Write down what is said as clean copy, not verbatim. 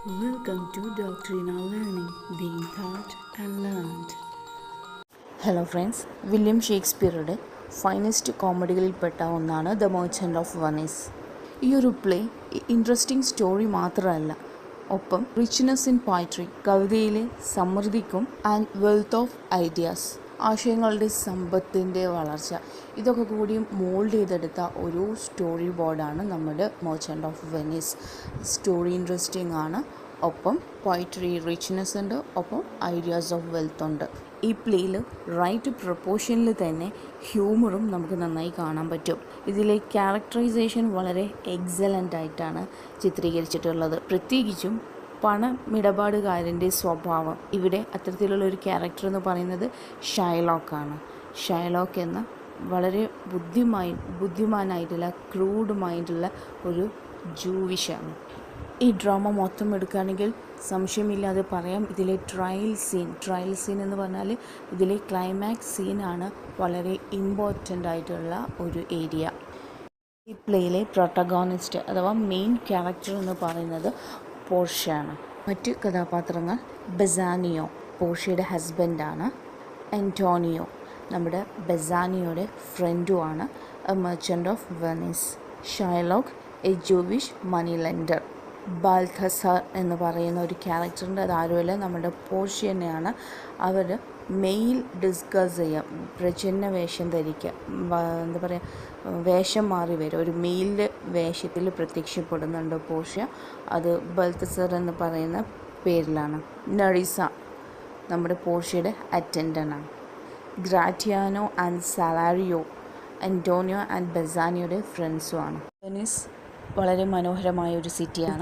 Welcome to Doctrinal Learning, being taught and learned. Hello friends, William ഷേക്സ്പിയറുടെ finest കോമഡികളിൽപ്പെട്ട ഒന്നാണ് the merchant of Venice. ഈ ഒരു play interesting story മാത്രമല്ല, ഒപ്പം റിച്ച്നെസ് ഇൻ പോയട്രി, കവിതയിലെ സമൃദ്ധിക്കും ആൻഡ് വെൽത്ത് ഓഫ് ഐഡിയാസ്, ആശയങ്ങളുടെ സമ്പത്തിൻ്റെ വളർച്ച, ഇതൊക്കെ കൂടി മോൾഡ് ചെയ്തെടുത്ത ഒരു സ്റ്റോറി ബോർഡാണ് നമ്മുടെ merchant of Venice. Story interesting ആണ്, ഒപ്പം പോയട്രി റിച്ച്നെസ് ഉണ്ട്, ഒപ്പം ഐഡിയാസ് ഓഫ് വെൽത്ത് ഉണ്ട്. ഈ പ്ലേയിൽ റൈറ്റ് പ്രൊപ്പോർഷനിൽ തന്നെ ഹ്യൂമറും നമുക്ക് നന്നായി കാണാൻ പറ്റും. ഇതിലെ ക്യാരക്ടറൈസേഷൻ വളരെ എക്സലൻ്റ് ആയിട്ടാണ് ചിത്രീകരിച്ചിട്ടുള്ളത്. പ്രത്യേകിച്ചും പണമിടപാടുകാരൻ്റെ സ്വഭാവം. ഇവിടെ അത്തരത്തിലുള്ള ഒരു ക്യാരക്ടർ എന്ന് പറയുന്നത് ഷൈലോക്കാണ്. ഷൈലോക്ക് എന്ന വളരെ ബുദ്ധിമാനായിട്ടുള്ള ക്രൂഡ് മൈൻഡുള്ള ഒരു ജൂവിഷാണ്. ഈ ഡ്രാമ മൊത്തം എടുക്കുകയാണെങ്കിൽ സംശയമില്ലാതെ പറയാം, ഇതിലെ ട്രയൽ സീൻ എന്ന് പറഞ്ഞാൽ ഇതിലെ ക്ലൈമാക്സ് സീനാണ് വളരെ ഇമ്പോർട്ടൻ്റ് ആയിട്ടുള്ള ഒരു ഏരിയ. ഈ പ്ലേയിലെ പ്രൊട്ടഗോണിസ്റ്റ് അഥവാ മെയിൻ ക്യാരക്ടർ എന്ന് പറയുന്നത് പോർഷ്യയാണ്. മറ്റ് കഥാപാത്രങ്ങൾ ബെസാനിയോ, പോർഷ്യയുടെ ഹസ്ബൻഡാണ്. ആൻ്റോണിയോ, നമ്മുടെ ബെസാനിയോയുടെ ഫ്രണ്ടുമാണ്. A merchant of Venice. Shylock, a Jewish money lender. Balthasar എന്ന് പറയുന്ന ഒരു ക്യാരക്ടറിൻ്റെ, അതാരുമല്ല, നമ്മുടെ പോർഷ്യ തന്നെയാണ്. അവർ മെയിൽ ഡിസ്കസ് ചെയ്യുക, പ്രച്ഛന്ന വേഷം ധരിക്കുക, എന്താ പറയുക, വേഷം മാറി വരും. ഒരു മെയിലിൻ്റെ വേഷത്തിൽ പ്രത്യക്ഷപ്പെടുന്നുണ്ട് പോർഷ്യ. അത് ബാൽഥസാർ എന്ന് പറയുന്ന പേരിലാണ്. നറിസ നമ്മുടെ പോർഷ്യയുടെ അറ്റൻഡൻ്റാണ്. ഗ്രാറ്റിയാനോ ആൻഡ് സാലാരിയോ ആൻ്റോണിയോ ആൻഡ് ബെസാനിയോയുടെ ഫ്രണ്ട്സുമാണ്. വെനീസ് വളരെ മനോഹരമായ ഒരു സിറ്റിയാണ്.